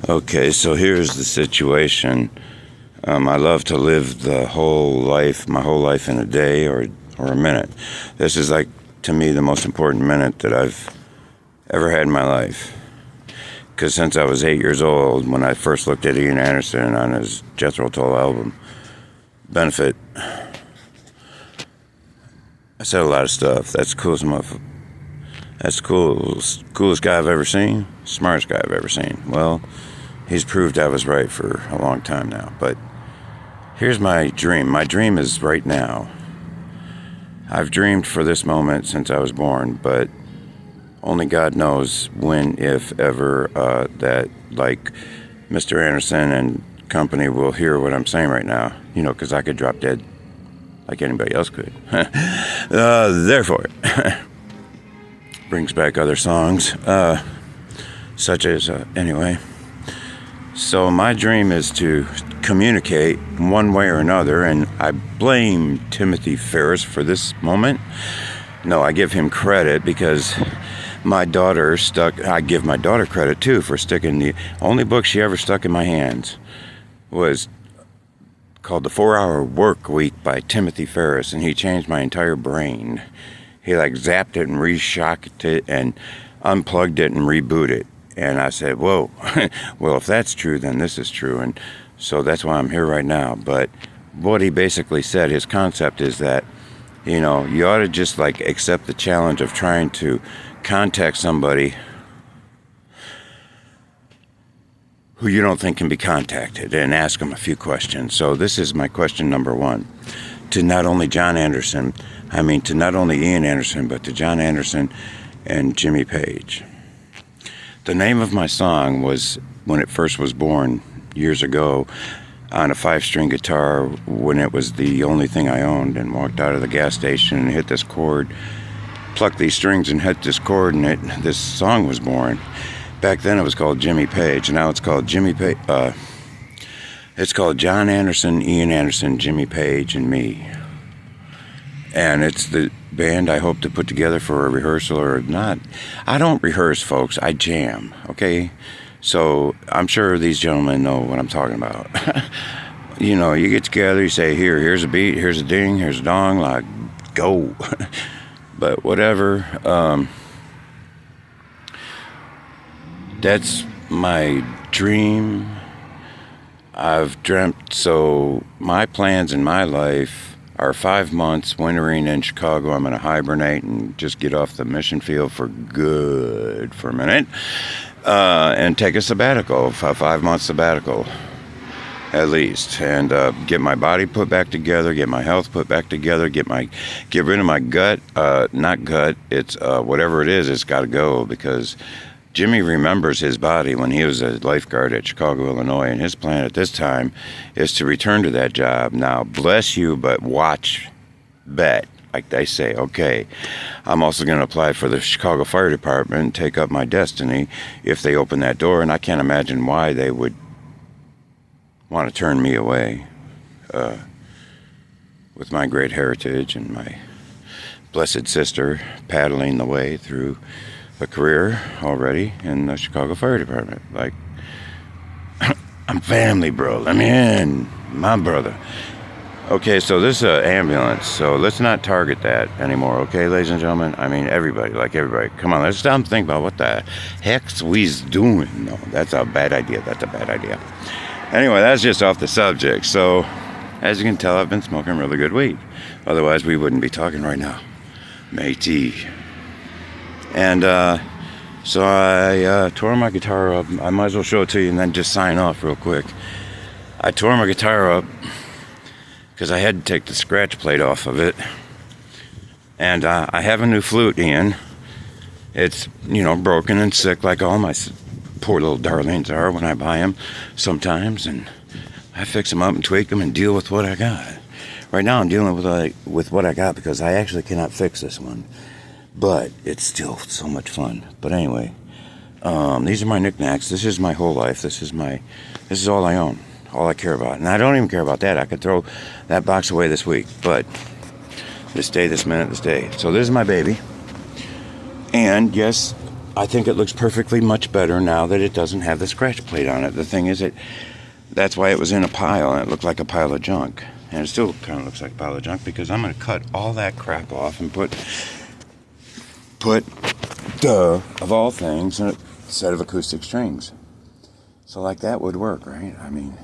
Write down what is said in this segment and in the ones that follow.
Okay, so here's the situation. I love to live my whole life in a day or a minute. This is like, to me, the most important minute that I've ever had in my life. Because since I was 8 years old, when I first looked at Ian Anderson on his Jethro Tull album, Benefit, I said a lot of stuff. That's the coolest That's the coolest guy I've ever seen, smartest guy I've ever seen. Well, he's proved I was right for a long time now. But here's my dream. My dream is right now. I've dreamed for this moment since I was born, but only God knows when, if ever, that, like, Mr. Anderson and company will hear what I'm saying right now. Because I could drop dead like anybody else could. Therefore, brings back other songs, such as, anyway. So my dream is to communicate one way or another, and I blame Timothy Ferris for this moment. No, I give him credit because I give my daughter credit too for sticking the only book she ever stuck in my hands was called The 4-Hour Work Week by Timothy Ferris, and he changed my entire brain. He zapped it and reshocked it and unplugged it and rebooted it. And I said, whoa, well, if that's true, then this is true. And so that's why I'm here right now. But what he basically said, his concept is that, you ought to just accept the challenge of trying to contact somebody who you don't think can be contacted and ask them a few questions. So this is my question number one to not only to not only Ian Anderson, but to John Anderson and Jimmy Page. The name of my song was, when it first was born years ago, on a 5-string guitar when it was the only thing I owned, and walked out of the gas station and hit this chord, plucked these strings and hit this chord, and this song was born. Back then it was called Jimmy Page. Now it's called it's called John Anderson, Ian Anderson, Jimmy Page, and me. And it's the band I hope to put together for a rehearsal or not. I don't rehearse, folks. I jam, okay? So I'm sure these gentlemen know what I'm talking about. You get together, you say, here's a beat, here's a ding, here's a dong, go. But whatever. That's my dream. I've dreamt, so my plans in my life are 5 months wintering in Chicago. I'm going to hibernate and just get off the mission field for good for a minute, and take a sabbatical, a 5-month sabbatical at least, and get my body put back together, get my health put back together, get rid of my gut, not gut, it's whatever it is, it's got to go, because Jimmy remembers his body when he was a lifeguard at Chicago, Illinois, and his plan at this time is to return to that job. Now, bless you, but bet, like they say. Okay, I'm also going to apply for the Chicago Fire Department and take up my destiny if they open that door, and I can't imagine why they would want to turn me away with my great heritage and my blessed sister paddling the way through a career already in the Chicago Fire Department. I'm family, bro. Let me in. My brother. Okay, so this is an ambulance, so let's not target that anymore, okay, ladies and gentlemen? Everybody. Come on, let's stop and think about what the heck's we's doing. No, that's a bad idea. Anyway, that's just off the subject. So, as you can tell, I've been smoking really good weed. Otherwise, we wouldn't be talking right now. Matey. And so I tore my guitar up. I might as well show it to you and then just sign off real quick. I tore my guitar up because I had to take the scratch plate off of it. And I have a new flute, Ian. It's, broken and sick like all my poor little darlings are when I buy them sometimes. And I fix them up and tweak them and deal with what I got. Right now I'm dealing with what I got because I actually cannot fix this one. But it's still so much fun. But anyway, these are my knickknacks. This is my whole life. This is all I own, all I care about. And I don't even care about that. I could throw that box away this week. But this day, this minute, this day. So this is my baby. And yes, I think it looks perfectly much better now that it doesn't have the scratch plate on it. The thing is, that's why it was in a pile, and it looked like a pile of junk. And it still kind of looks like a pile of junk, because I'm going to cut all that crap off and put of all things, a set of acoustic strings. So like that would work, right? I mean,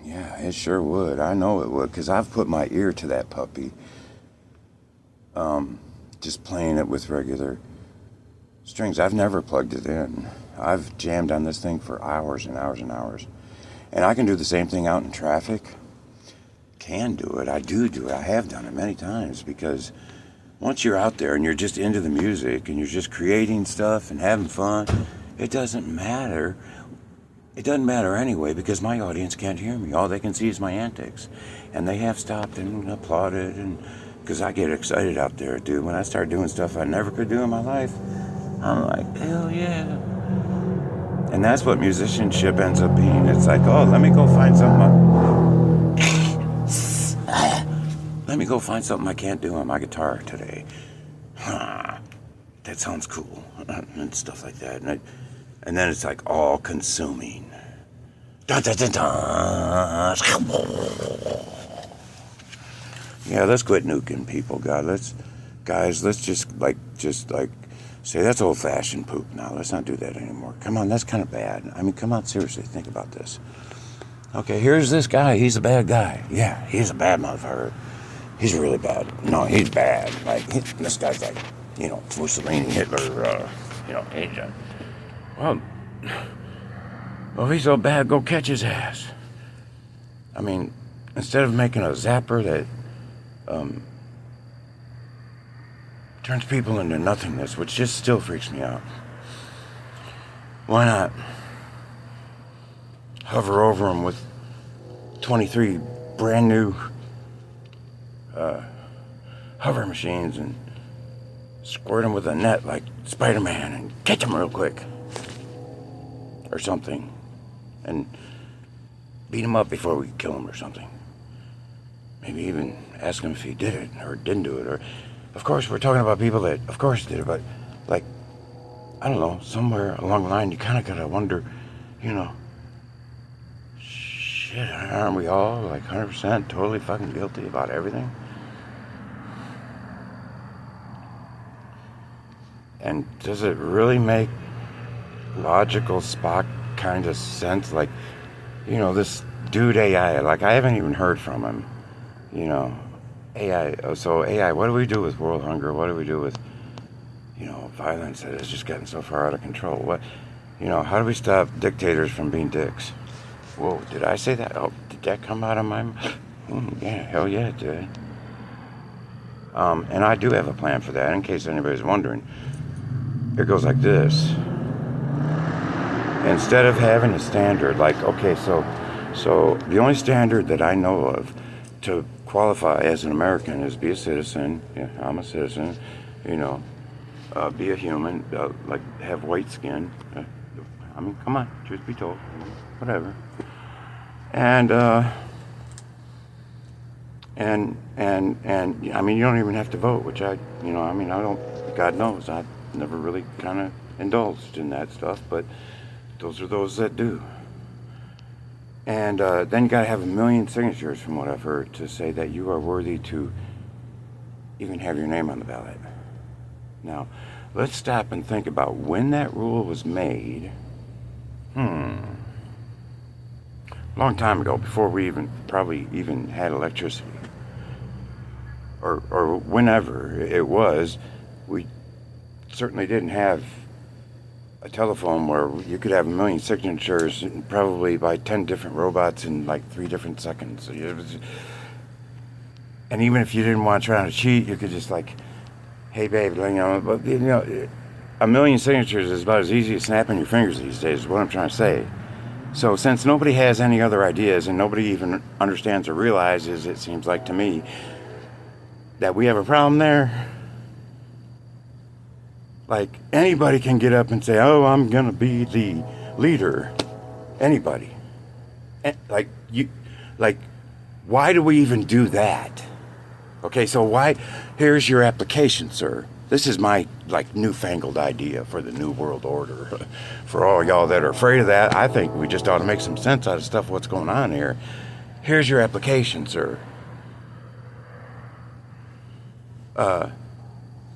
yeah, it sure would. I know it would, because I've put my ear to that puppy. Just playing it with regular strings. I've never plugged it in. I've jammed on this thing for hours and hours and hours. And I can do the same thing out in traffic. Can do it. I do it. I have done it many times, because once you're out there and you're just into the music and you're just creating stuff and having fun, it doesn't matter. It doesn't matter anyway, because my audience can't hear me. All they can see is my antics. And they have stopped and applauded, and because I get excited out there, dude. When I start doing stuff I never could do in my life, I'm like, hell yeah. And that's what musicianship ends up being. It's like, oh, let me go find something I can't do on my guitar today. That sounds cool. And stuff like that. And then it's like all consuming. Dun, dun, dun, dun. Yeah, let's quit nuking people, God. Let's just say that's old-fashioned poop now. Let's not do that anymore. Come on, that's kind of bad. I mean, come on, seriously, think about this. Okay, here's this guy. He's a bad guy. Yeah, he's a bad motherfucker. He's really bad. No, he's bad. Like, this guy's like, Mussolini, Hitler, agent. Well, if he's so bad, go catch his ass. I mean, instead of making a zapper that turns people into nothingness, which just still freaks me out, why not hover over them with 23 brand new hover machines and squirt them with a net like Spider-Man and catch them real quick or something, and beat him up before we kill him or something. Maybe even ask him if he did it or didn't do it. Or, of course, we're talking about people that, of course, did it, but, like, I don't know, somewhere along the line, you kind of got to wonder, shit, aren't we all, like, 100% totally fucking guilty about everything? And does it really make logical Spock kind of sense? Like, this dude AI, like, I haven't even heard from him. AI, so AI, what do we do with world hunger? What do we do with, violence that is just getting so far out of control? What, how do we stop dictators from being dicks? Whoa, did I say that? Oh, did that come out of my mouth? Yeah, hell yeah, it did. And I do have a plan for that, in case anybody's wondering. It goes like this. Instead of having a standard, like, okay, so the only standard that I know of to qualify as an American is be a citizen. Yeah, I'm a citizen. Be a human. Like, have white skin. I mean, come on, truth be told, whatever. And I mean, you don't even have to vote, which I don't. God knows, I've never really kind of indulged in that stuff, but those are those that do. And then you got to have 1 million signatures, from what I've heard, to say that you are worthy to even have your name on the ballot. Now, let's stop and think about when that rule was made. Long time ago, before we probably even had electricity. Or whenever it was, we certainly didn't have a telephone where you could have 1 million signatures and probably by 10 different robots in like 3 different seconds. And even if you didn't want to try to cheat, you could just like, hey babe, but 1 million signatures is about as easy as snapping your fingers these days, is what I'm trying to say. So since nobody has any other ideas and nobody even understands or realizes, it seems like to me, that we have a problem there, like, anybody can get up and say, oh, I'm going to be the leader. Anybody. Why do we even do that? Okay, so here's your application, sir. This is my like newfangled idea for the new world order. For all y'all that are afraid of that, I think we just ought to make some sense out of stuff what's going on here. Here's your application, sir.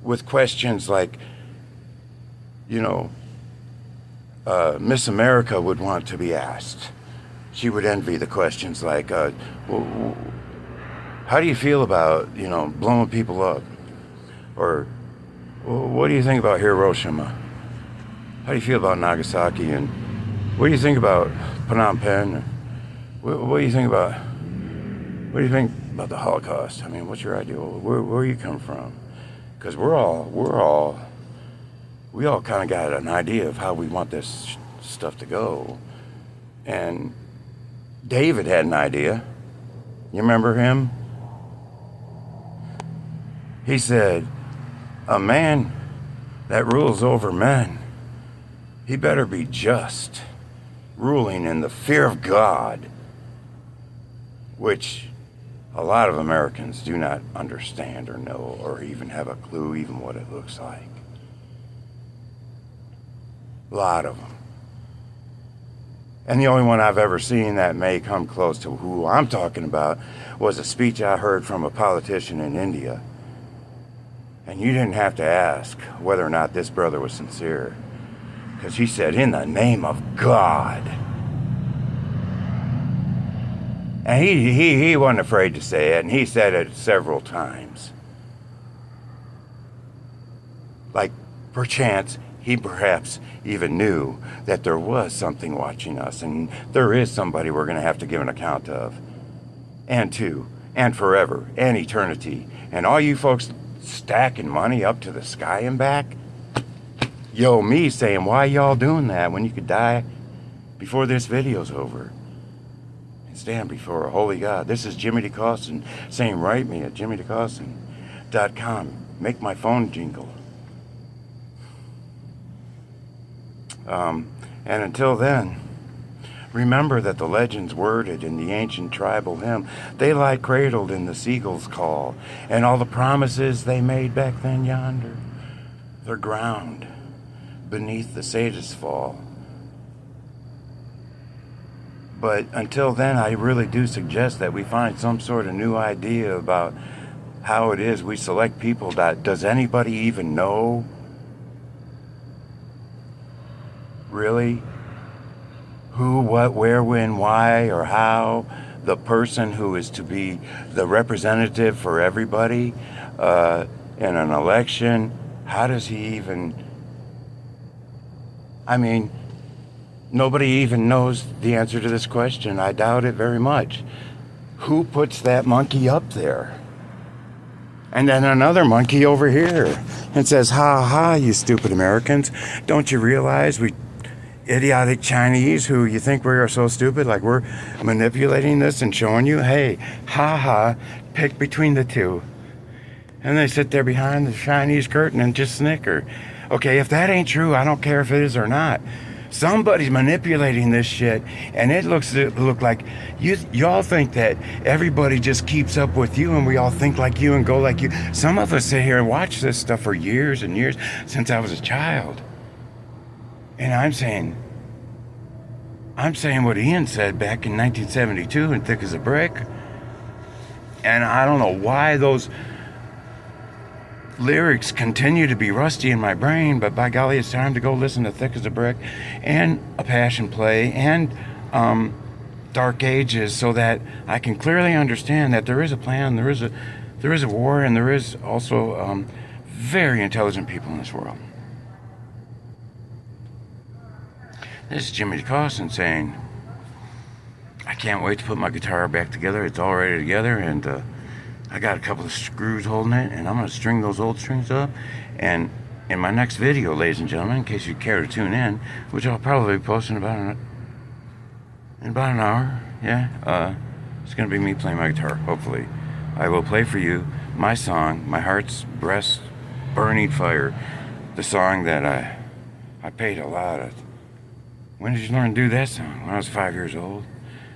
With questions like, you know, Miss America would want to be asked. She would envy the questions like, how do you feel about, you know, blowing people up? Or, what do you think about Hiroshima? How do you feel about Nagasaki? And what do you think about Phnom Penh? What do you think about the Holocaust? I mean, what's your idea? Where you come from? Because we all kind of got an idea of how we want this stuff to go. And David had an idea. You remember him? He said, a man that rules over men, he better be just, ruling in the fear of God, which a lot of Americans do not understand or know or even have a clue even what it looks like. A lot of them. And the only one I've ever seen that may come close to who I'm talking about was a speech I heard from a politician in India. And you didn't have to ask whether or not this brother was sincere, because he said, in the name of God. And he wasn't afraid to say it, and he said it several times. Like, perchance, he perhaps even knew that there was something watching us, and there is somebody we're going to have to give an account of, and to, and forever, and eternity. And all you folks stacking money up to the sky and back, yo, me saying, why y'all doing that when you could die before this video's over and stand before a holy God? This is Jimmy DeCaustin saying, write me at jimmydecastin.com. Make my phone jingle. And until then, remember that the legends worded in the ancient tribal hymn, they lie cradled in the seagull's call, and all the promises they made back then yonder, they're ground beneath the sage's fall. But until then, I really do suggest that we find some sort of new idea about how it is we select people. That does anybody even know? Really? Who, what, where, when, why, or how the person who is to be the representative for everybody in an election, how does he even... I mean, nobody even knows the answer to this question. I doubt it very much. Who puts that monkey up there? And then another monkey over here and says, ha ha, you stupid Americans. Don't you realize we idiotic Chinese who you think we are so stupid, like we're manipulating this and showing you, hey, ha ha, pick between the two. And they sit there behind the Chinese curtain and just snicker. Okay, if that ain't true, I don't care if it is or not. Somebody's manipulating this shit, and it look like y'all think that everybody just keeps up with you and we all think like you and go like you. Some of us sit here and watch this stuff for years and years since I was a child. And I'm saying what Ian said back in 1972 in Thick as a Brick. And I don't know why those lyrics continue to be rusty in my brain, but by golly, it's time to go listen to Thick as a Brick and A Passion Play and Dark Ages, so that I can clearly understand that there is a plan, there is a war, and there is also very intelligent people in this world. This is Jimmy DeCaustin saying, I can't wait to put my guitar back together. It's all ready together, and I got a couple of screws holding it, and I'm going to string those old strings up. And in my next video, ladies and gentlemen, in case you care to tune in, which I'll probably be posting in about an hour, yeah, it's going to be me playing my guitar, hopefully. I will play for you my song, My Heart's Breast Burning Fire, the song that I paid a lot of. When did you learn to do that song? When I was 5 years old.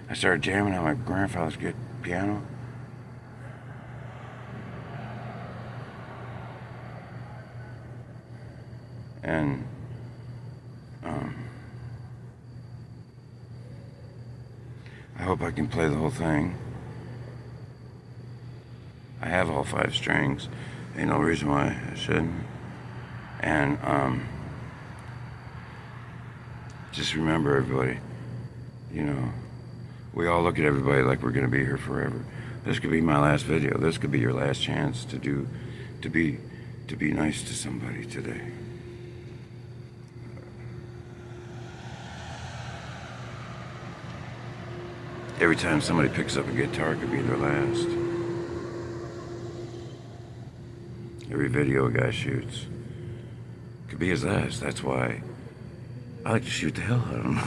I started jamming on my grandfather's good piano. And I hope I can play the whole thing. I have all 5 strings. Ain't no reason why I shouldn't. And just remember, everybody, you know, we all look at everybody like we're gonna be here forever. This could be my last video. This could be your last chance to be nice to somebody today. Every time somebody picks up a guitar, it could be their last. Every video a guy shoots could be his last. That's why I like to shoot the hell out of them.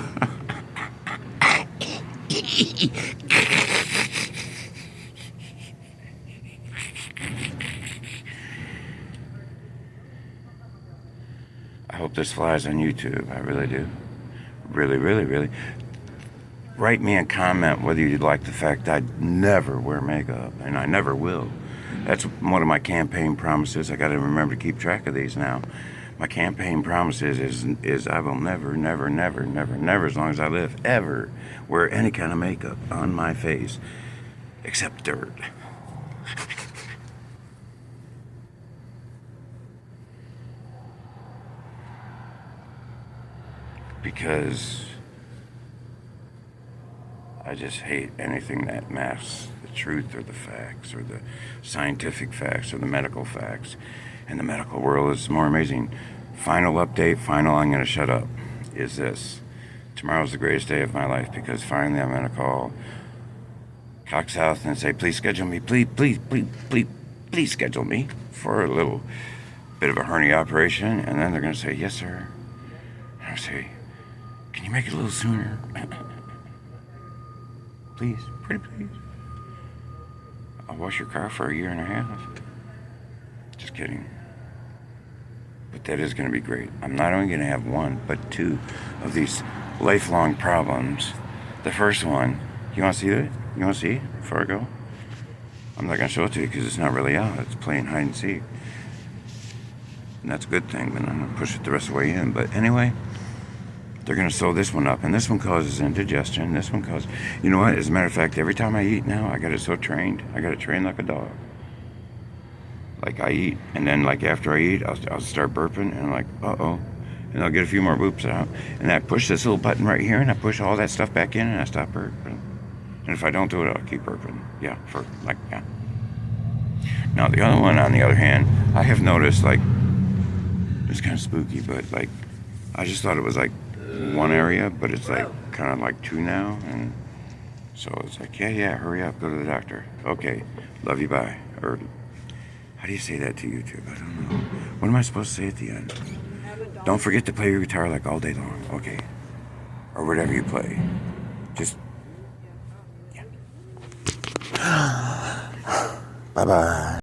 I hope this flies on YouTube. I really do. Really, really, really. Write me a comment whether you like the fact I never wear makeup, and I never will. That's one of my campaign promises. I got to remember to keep track of these now. My campaign promises is I will never, never, never, never, never, as long as I live, ever wear any kind of makeup on my face, except dirt. Because I just hate anything that masks the truth or the facts or the scientific facts or the medical facts. And the medical world is more amazing. Final update, I'm going to shut up, is this. Tomorrow's the greatest day of my life because finally I'm going to call Cox South and say, please schedule me, please schedule me for a little bit of a hernia operation. And then they're going to say, yes, sir. And I'll say, can you make it a little sooner? Please, pretty please. I'll wash your car for 1.5 years. Just kidding. But that is going to be great. I'm not only going to have 1, but 2 of these lifelong problems. The first one, you want to see it? You want to see it before I go? I'm not going to show it to you because it's not really out. It's playing hide and seek. And that's a good thing, but I'm going to push it the rest of the way in. But anyway, they're going to sew this one up, and this one causes indigestion. This one causes, you know what? As a matter of fact, every time I eat now, I got it so trained. I got it trained like a dog. Like I eat, and then like after I eat, I'll start burping, and I'm like, uh-oh. And I'll get a few more boops out. And I push this little button right here, and I push all that stuff back in, and I stop burping. And if I don't do it, I'll keep burping. Yeah, yeah. Now the other one, on the other hand, I have noticed, like, it's kind of spooky, but like, I just thought it was like 1 area, but it's like kind of like 2 now, and so it's like, yeah, hurry up, go to the doctor. Okay, love you, bye. Or how do you say that to YouTube? I don't know. What am I supposed to say at the end? Don't forget to play your guitar like all day long. Okay, or whatever you play. Just yeah. Bye bye.